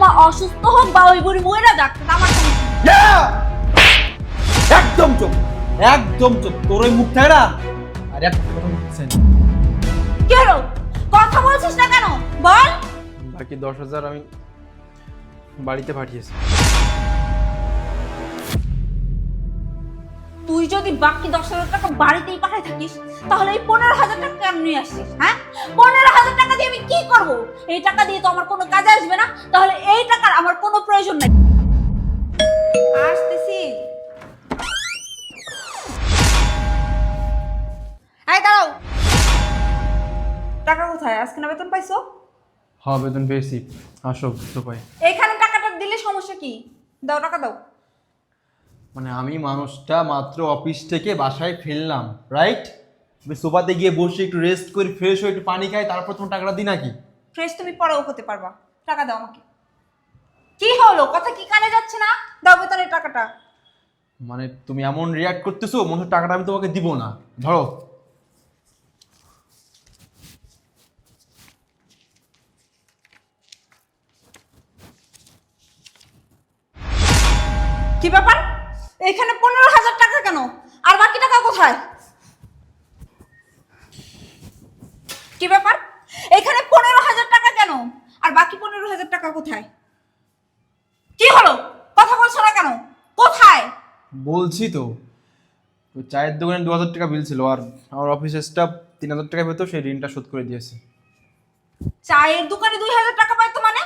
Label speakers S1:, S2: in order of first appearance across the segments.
S1: বৌমা অসুস্থ হোক বা ওই বুড়ি মরে যাক, আমার
S2: একদম চুপ, একদম চুপ। তোর ওই মুখ থাকে না, আর এক কথা বলছেন।
S1: কি হলো? কথা বলছিস না কেন? বল।
S2: বাকি 10,000 আমি বাড়িতে পাঠিয়েছি।
S1: তুই যদি বাকি 10,000 টাকা বাড়িতেই পাঠাই থাকিস তাহলে এই 15,000 টাকা কেন নিয়ে আসছিস? হ্যাঁ, 15,000 টাকা দিয়ে আমি কি করব? এই টাকা দিয়ে তো আমার কোনো কাজে আসবে না, তাহলে এই টাকার আমার কোনো প্রয়োজন নাই। আসতেছি। এই দাঁড়াও, টাকা কোথায়? আজকে না বেতন পাইছো?
S2: হ্যাঁ, বেতন পেয়েছি। আসো তো পাই।
S1: এইখানে টাকাটা দিলে সমস্যা কি? দাও, টাকা দাও।
S2: মানে আমি মানুষটা মাত্র অফিস থেকে বাসায় ফিরলাম, রাইট? আমি সোফাতে গিয়ে বসে একটু রেস্ট করি, ফ্রেশ হয়ে একটু পানি খাই, তারপর তোমার টাকাটা দিই নাকি?
S1: ফ্রেশ তুমি পরেও হতে পারবা, টাকা দাও আমাকে। কি হলো, কথা কি কানে যাচ্ছে না? দাও বেতনের টাকাটা।
S2: মানে তুমি এমন রিয়াক্ট করতেছো মনে হয় টাকাটা আমি তোমাকে দিব না। ধরো।
S1: কি ব্যাপার? এখানে 15,000 টাকা কেন? আর বাকি টাকা কোথায়? কি ব্যাপার? এখানে 15,000 টাকা কেন? আর বাকি 15,000 টাকা কোথায়? কি হলো? কথা বলছো না কেন? কোথায়?
S2: বলছি তো, ওই চায়ের দোকানে 2,000 টাকা বিল ছিল, আর আমার অফিসের স্টাফ 3,000 টাকা পেতো, সেই ঋণটা শোধ করে দিয়েছে।
S1: চায়ের দোকানে 2,000 টাকা পাইতো মানে?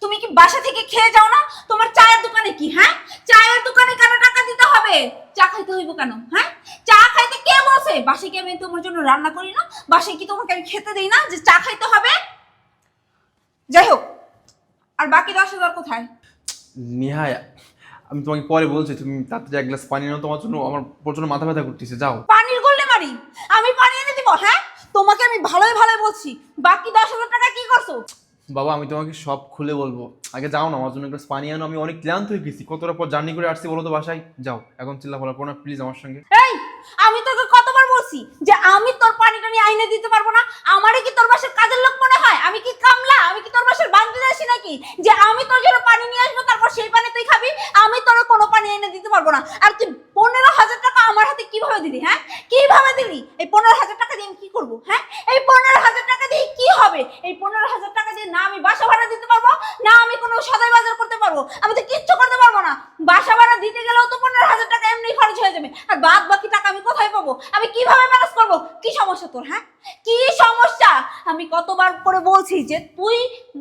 S1: তুমি কি বাসা থেকে খেয়ে যাও না? তোমার চায়ের দোকানে কি? হ্যাঁ, চায়ের দোকানে কেন টাকা দিতে হবে? চা খাইতে হইব কেন? হ্যাঁ, চা খাইতে কে বলছে? বাসায় কি আমি তোমার জন্য রান্না করি না? বাসায় কি তোমাকে আমি খেতে দেই না যে চা খাইতে হবে? যাই হোক, আর বাকি 10,000 কোথায়?
S2: নিহায়া, আমি তোমাকে পরে বলছি, তুমি তাড়াতাড়ি এক গ্লাস পানি নাও, তোমার জন্য আমার প্রচন্ড মাথা ব্যথা করতেছে। যাও।
S1: পানির গোল্ডে মারি? আমি পানি এনে দিব? হ্যাঁ, তোমাকে আমি ভালোই ভালোই বলছি, বাকি 10,000 টাকা কি করছো?
S2: বাবা, আমি তোমাকে সব খুলে বলবো, আগে যাও না, আমার জন্য এক গ্লাস পানি আনো। আমি অনেক ক্লান্ত হয়ে গেছি, কতটা পর জার্নি করে আসছি বলো তো বাসায়। যাও, এখন চিল্লাফাল্লা করো না প্লিজ আমার সঙ্গে।
S1: এই, আমি তোকে কতবার বলছি যে আমি তোর পানিটা নিয়ে আইনে দিতে পারবো না? আমারে কি তোর বাসার কাজের লোক মনে হয়? আমি কি কামলা? আমি কি তোর বাসার বান্ধবী আসি নাকি যে আমি তোর জন্য পানি নিয়ে আসবো তারপর সেই পানি তুই খাবি? আমি তোর কোনো পানি এনে দিতে পারবো না। আর তুই 15,000 টাকা আমার হাতে কিভাবে দিলি? হ্যাঁ, কিভাবে দিলি? এই 15,000 টাকা দিয়ে আমি কি করবো? হ্যাঁ, এই 15,000 টাকা দিয়ে কি হবে? এই 15,000 টাকা দিয়ে না আমি বাসা ভাড়া দিতে পারবো, না আমি কোনো সদাই বাজার করতে পারবো, আমি তো কিচ্ছু করতে পারবো না। বাসা ভাড়া দিতে গেলেও তো 15,000 টাকা এমনি খরচ হয়ে যাবে, আর বাদ বাকি টাকা আমি কোথায় পাবো? আমি কিভাবে ম্যানেজ করবো? কি সমস্যা তোর? হ্যাঁ, কি সমস্যা? আমি কতবার করে বলছি যে তুই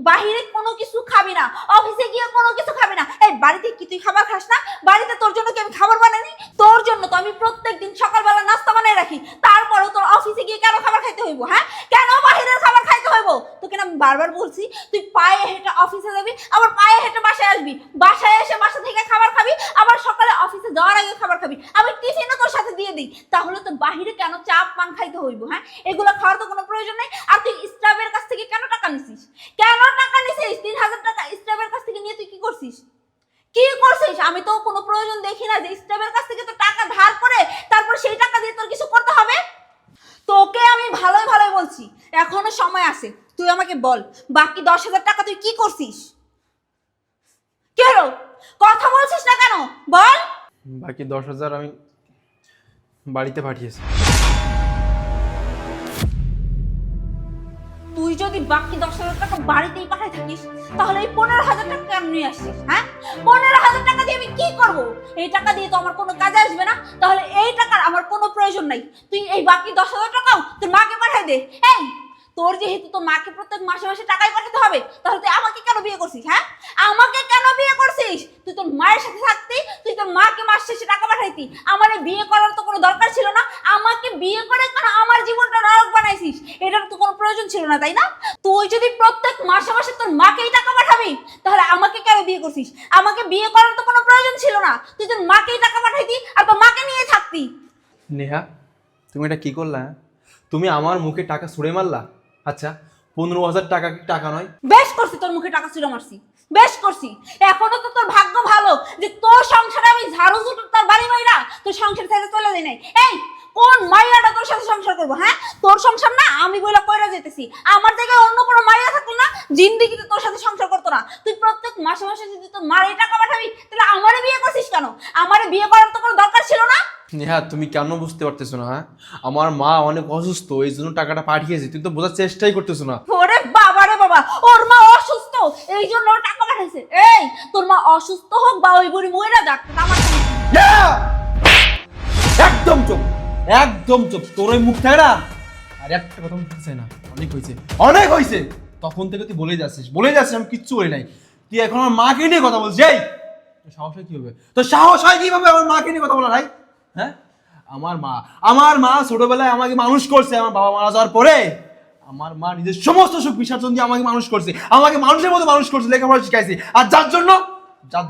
S1: বাহিরে কোনো কিছু খাবি না, অফিসে গিয়ে কোনো কিছু খাবি না। এই বাড়িতে কি তুই খাবার খাস না? বাড়িতে তোর জন্য কি আমি খাবার বানাইনি? তোর জন্য তো আমি প্রত্যেকদিন সকালবেলা নাস্তা বানাই রাখি, তারপরেও তোর অফিসে গিয়ে কেন খাবার খাইতে হইব? হ্যাঁ, কেন বাহিরের খাবার খাইতে হইব? তোকে না আমি বারবার বলছি তুই পায়ে হেঁটে অফিসে যাবি, আবার পায়ে হেঁটে বাসায় আসবি, বাসায় এসে বাসা থেকে খাবার খাবি, আবার সকালে অফিসে যাওয়ার আগে খাবার খাবি, আমি টিফিনও তোর সাথে দিয়ে দিই। তাহলে তো বাহিরে কেন চা পান খাইতে হইব? হ্যাঁ, এগুলো খাওয়ার তো কোনো প্রয়োজন নেই। আর তুই স্টাফের কাছ থেকে কেন টাকা নিছিস? কেন টাকা নিছিস? 3,000 টাকা স্টাফের কাছ থেকে নিয়ে তুই কি করছিস? কি করছিস? আমি তো কোনো প্রয়োজন দেখি না যে স্টাফের কাছ থেকে তো টাকা ধার করে তারপর সেই টাকা দিয়ে তোর কিছু করতে হবে। তোকে আমি ভালোই ভালোই বলছি, এখনো সময় আছে, তুই আমাকে বল বাকি 10,000 টাকা তুই কি করছিস? কি হলো? কথা বলছিস না কেন? বল।
S2: বাকি 10,000 আমি বাড়িতে পাঠিয়েছি।
S1: তুই যদি বাকি 10,000 টাকা বাড়িতেই পাঠাই থাকিস তাহলে এই 15,000 টাকা কেন নিয়ে আসছিস? হ্যাঁ, 15,000 টাকা দিয়ে আমি কি করব? এই টাকা দিয়ে তো আমার কোনো কাজে আসবে না, তাহলে এই টাকার আমার কোনো প্রয়োজন নাই। তুই এই বাকি 10,000 টাকাও তোর মাকে পাঠাই দে। এই, তোর যেহেতু তোর মাকে প্রত্যেক মাসে মাসে টাকাই পাঠাতে হবে, তাহলে তুই আমাকে কেন বিয়ে করছিস? হ্যাঁ, আমাকে কেন বিয়ে করছিস? তুই তোর মায়ের সাথে থাকতি, তুই তোর মাকে মাস শেষে টাকা পাঠাইতি। আমার বিয়ে করার তো কোনো দরকার ছিল না। আমাকে বিয়ে করে কেন আমার জীবনটা নরক বানাইছিস? এটার তো কোনো প্রয়োজন ছিল না, তাই না? তুই যদি প্রত্যেক মাসে মাসে তোর মাকেই টাকা পাঠাবি তাহলে আমাকে কেন বিয়ে করছিস? আমাকে বিয়ে করার তো কোনো প্রয়োজন ছিল না। তুই তোর মাকেই টাকা পাঠাইতি আর তোর মাকে নিয়ে থাকতি।
S2: নেহা, তুমি এটা কি করলা? হ্যাঁ? তুমি আমার মুখে টাকা ছুঁড়ে মারলা। আচ্ছা, 15,000 টাকা কি টাকা নয়?
S1: বেশ করছি, তোর মুখে টাকা ছিল মারছি, বেশ করছি। এখনো তো তোর ভাগ্য ভালো যে তোর সংসারে আমি ঝাড়ু ঝুটু তার বাড়ি মাইরা তোর সংসার ছেড়ে চলে যাই নাই। এই কোন মাইয়াটা তোর সাথে সংসার করবো? হ্যাঁ, তোর সংসার না আমি বইলা কইরা যেতেছি। আমার জায়গায় অন্য কোনো মাইয়া থাকলো না, জিন্দেগিতে তোর সাথে সংসার করতো না। তুই প্রত্যেক মাসে মাসে যদি তোর মারে টাকা পাঠাবি, তাহলে আমারে বিয়ে করছিস কেন? আমারে বিয়ে করার তো কোনো দরকার ছিল না।
S2: নেহা, তুমি কেন বুঝতে পারতেছো না? হ্যাঁ, আমার মা অনেক অসুস্থ, এই জন্য টাকাটা পাঠিয়েছি। তুমি তো বোঝার চেষ্টাই করতেছো না।
S1: ওরে বাবা রে বাবা, ওর মা অসুস্থ এই জন্য ও টাকা পাঠাইছে। এই, তোর মা অসুস্থ হোক বা ওই বুড়ি মইরা যাক, আমার
S2: একদম চুপ, একদম চুপ। তোর ওই মুখ থাকে না, আর একটা কথা বলতে চাই না। অনেক হয়েছে, অনেক হয়েছে। তখন থেকে তুই বলেই যাচ্ছিস, আমি কিচ্ছু বলি নাই। তুই এখন আমার মাকে নিয়ে কথা বলছিস। এই, তোর সাহস হয় কি হবে? তোর সাহস হয় কিভাবে আমার মাকে নিয়ে কথা বলা? ভাই, হ্যাঁ, আমার মা ছোটবেলায় আমাকে মানুষ করছে। আমার বাবা মারা যাওয়ার পরে আমার মা নিজের সমস্ত সুখ বিসর্জন দিয়ে আমাকে মানুষ করছে, আমাকে মানুষের মতো মানুষ করছে, লেখাপড়া শিখাইছে। আর যার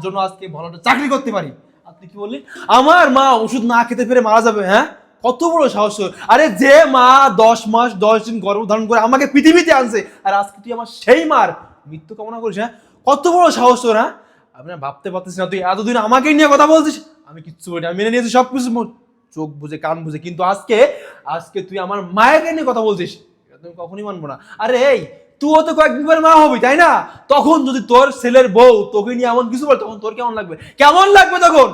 S2: জন্য আজকে ভালো একটা চাকরি করতে পারি। আপনি কি বললেন আমার মা ওষুধ না খেতে পেরে মারা যাবে? হ্যাঁ, কত বড় সাহস! আরে যে মা 10 মাস 10 দিন গর্ভধারণ করে আমাকে পৃথিবীতে আনছে, আর আজকে তুই আমার সেই মার মৃত্যু কামনা করিস? হ্যাঁ, কত বড় সাহস তোর! হ্যাঁ, আমি না ভাবতে পারতেছি না, তুই এতদিন আমাকে নিয়ে কথা বলছিস। আমি কিচ্ছু বলি, আমি মেনে নিয়েছি সবকিছু, চোখ বুঝে কান বুঝে। কিন্তু আজকে তুই আমার মায়েকে নিয়ে কথা বলছিস, এটা তুমি কখনই মানবো না। আরে এই, তুইও তো কয়েকদিন পরে মা হবি, তাই না? তখন যদি তোর ছেলের বউ তোকে নিয়ে এমন কিছু বল, তখন তোর কেমন লাগবে? তখন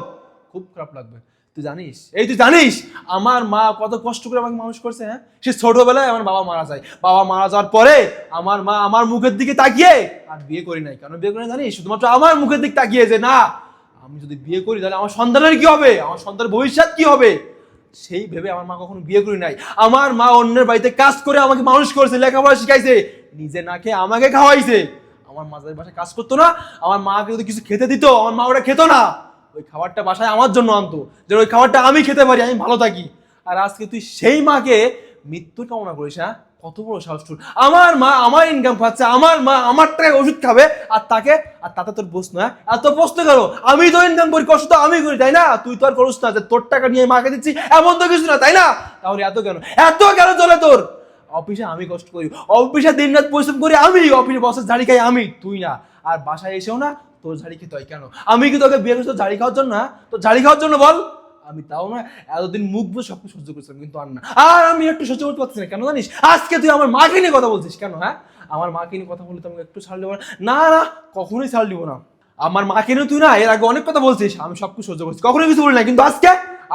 S2: খুব খারাপ লাগবে। তুই জানিস আমার মা কত কষ্ট করে আমাকে মানুষ করছে? হ্যাঁ, সে ছোটবেলায় আমার বাবা মারা যায়। বাবা মারা যাওয়ার পরে আমার মা আমার মুখের দিকে তাকিয়ে, আর বিয়ে করি নাই। কেন বিয়ে করি নাই জানিস? শুধুমাত্র আমার মুখের দিকে তাকিয়ে, যে না, আমি যদি বিয়ে করি তাহলে আমার সন্তানের কি হবে, আমার সন্তানের ভবিষ্যৎ কি হবে, সেই ভেবে আমার মা কখনো বিয়ে করি নাই। আমার মা অন্যের বাড়িতে কাজ করে আমাকে মানুষ করেছে, লেখাপড়া শিখাইছে, নিজে না খেয়ে আমাকে খাওয়াইছে। আমার মা যাদের বাসায় কাজ করতো না, আমার মাকে যদি কিছু খেতে দিত, আমার মা ওটা খেত না। ওই খাবারটা বাসায় আমার জন্য আনতো, যে ওই খাবারটা আমি খেতে পারি, আমি ভালো থাকি। আর আজকে তুই সেই মাকে মৃত্যুর কামনা করিস? হ্যাঁ, কত বড় সাহস তোর! আমার মা আমার ইনকাম পাচ্ছে, আমার মা আমার টাকায় ওষুধ খাবে, আর তাতে তোর প্রশ্ন? হ্যাঁ, আর তোর প্রশ্ন করো, আমি তো ইনকাম করি, কষ্ট তো আমি করি, তাই না? তুই তো আর করিস না যে তোর টাকা নিয়ে মাকে দিচ্ছি, এমন তো কিছু না, তাই না? তাহলে এত কেন চলে তোর? অফিসে আমি কষ্ট করি, অফিসে দিন রাত পরিশ্রম করি আমি, অফিসে বসের ঝাড়ি খাই আমি, তুই না। আর বাসায় এসেও না তোর ঝাড়ি খেতে হয় কেন? আমি কি তোকে বিয়ে করছি তোর ঝাড়ি খাওয়ার জন্য? হ্যাঁ, তোর ঝাড়ি খাওয়ার জন্য বল? আমি তাও না, এতদিন মুখ বুঝে সবকিছু সহ্য করছিলাম, কিন্তু আর না। আর আমি একটু সহ্য করতে পারছি না, কেন জানিস? আজকে তুই আমার মাকে নিয়ে কথা বলছিস কেন? হ্যাঁ, আমার মাকে নিয়ে কথা বললে তো আমাকে একটু ছাড় দেবো না? না, কখনোই ছাড় দিব না। আমার মাকে নিয়ে তুই না এর আগে অনেক কথা বলছিস, আমি সবকিছু সহ্য করছি, কখনোই কিছু বলি না। কিন্তু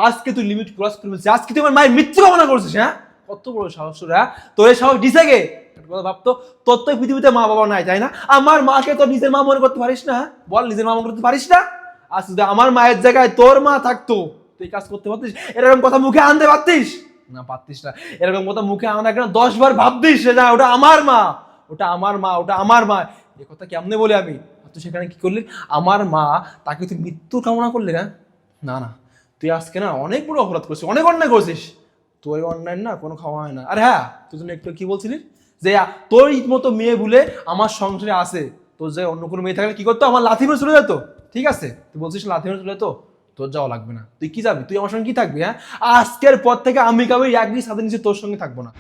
S2: আজকে তুই লিমিট ক্রস করে ফেলছিস। আজকে তুই আমার মায়ের মৃত্যু কামনা করছিস। হ্যাঁ, কত বড় সাহস তোর! হ্যাঁ, তোর এই সাহস দিছে কে? কথা ভাবতো, তোর তো পৃথিবীতে মা বাবা নাই, তাই না? আমার মাকে তোর নিজের মা মনে করতে পারিস না? বল, নিজের মা মনে করতে পারিস না? আজ যদি আমার মায়ের জায়গায় তোর মা থাকতো, তুই কাজ করতে পারতিস? এরকম কথা মুখে আনতে পারতিস না? পারতিস না। এরকম কথা মুখে আনা কেন 10 বার ভাবতিস না ওটা আমার মা, ওটা আমার মা, ওটা আমার মা। এ কথা কেমনে বলে আমি? তুই সেখানে কি করলি? আমার মা, তাকে তুই মৃত্যু কামনা করলি? না না না, তুই আজকে না অনেক বড় অপরাধ করছিস, অনেক অন্যায় করছিস। তোর অন্যায় না কোনো খাওয়া হয় না। আর হ্যাঁ, তুই জন্য একটু কি বলছিলি যে তোর মতো মেয়ে বলে আমার সংসারে আসে, তোর যে অন্য কোনো মেয়ে থাকলে কি করতো? আমার লাথি মেরে চলে যেত। ঠিক আছে, তুই বলছিস লাথি মেরে চলে যেত, তোর যাওয়া লাগবে না। তুই কি যাবি? তুই আমার সঙ্গে কি থাকবি? হ্যাঁ, আজকের পর থেকে আমি কাউকে একদিন সাথে নিচে তোর সঙ্গে থাকবো না।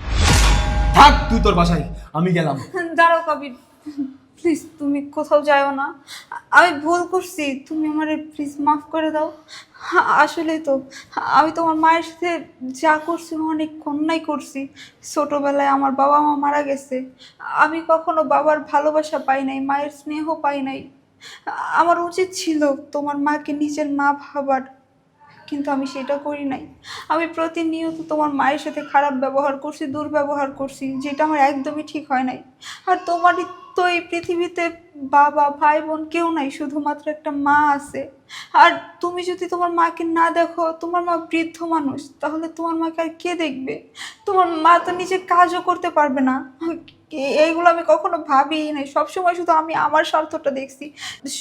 S2: থাক তুই তোর বাসায়, আমি গেলাম।
S3: দাঁড়াও কবির, প্লিজ তুমি কোথাও যাও না। আমি ভুল করছি, তুমি আমার প্লিজ মাফ করে দাও। আসলে তো আমি তোমার মায়ের সাথে যা করছি অনেক অন্যায় করছি। ছোটোবেলায় আমার বাবা মা মারা গেছে, আমি কখনো বাবার ভালোবাসা পাই নাই, মায়ের স্নেহ পাই নাই। আমার উচিত ছিল তোমার মাকে নিজের মা ভাবার, কিন্তু আমি সেটা করি নাই। আমি প্রতিনিয়ত তোমার মায়ের সাথে খারাপ ব্যবহার করছি, দুর্ব্যবহার করছি, যেটা আমার একদমই ঠিক হয় নাই। আর তোমারই তো এই পৃথিবীতে বাবা ভাই বোন কেউ নাই, শুধুমাত্র একটা মা আছে। আর তুমি যদি তোমার মাকে না দেখো, তোমার মা বৃদ্ধ মানুষ, তাহলে তোমার মাকে আর কে দেখবে? তোমার মা তো নিজে কাজও করতে পারবে না। এইগুলো আমি কখনো ভাবিই নাই। সবসময় শুধু আমি আমার স্বার্থটা দেখছি,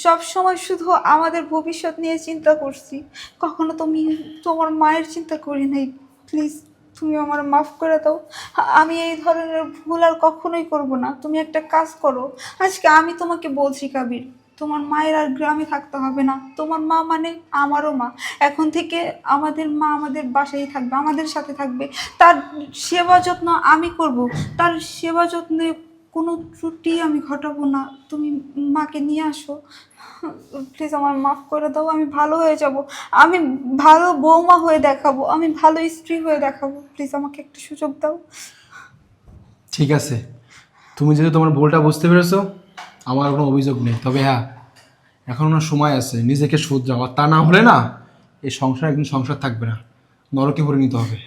S3: সবসময় শুধু আমাদের ভবিষ্যৎ নিয়ে চিন্তা করছি, কখনো তোমার মায়ের চিন্তা করি নাই। প্লিজ তুমি আমার মাফ করে দাও। আমি এই ধরনের ভুল আর কখনোই করব না। তুমি একটা কাজ করো, আজকে আমি তোমাকে বলছি কাবির, তোমার মায়ের আর গ্রামে থাকতে হবে না। তোমার মা মানে আমারও মা। এখন থেকে আমাদের মা আমাদের বাসায় থাকবে, আমাদের সাথে থাকবে। তার সেবা যত্ন আমি করব, তার সেবা যত্নে কোনো ত্রুটি আমি ঘটাবো না। তুমি মাকে নিয়ে আসো, প্লিজ আমার মাফ করে দাও। আমি ভালো হয়ে যাব, আমি ভালো বৌমা হয়ে দেখাবো, আমি ভালো স্ত্রী হয়ে দেখাবো। প্লিজ আমাকে একটা সুযোগ দাও।
S2: ঠিক আছে, তুমি যেহেতু তোমার ভুলটা বুঝতে পেরেছো, আমার কোনো অভিযোগ নেই। তবে হ্যাঁ, এখন ওনার সময় আছে, নিজেকে শুধরাও। আর তা না হলে না এই সংসার একদিন সংসার থাকবে না, নরকে পরিণত হবে।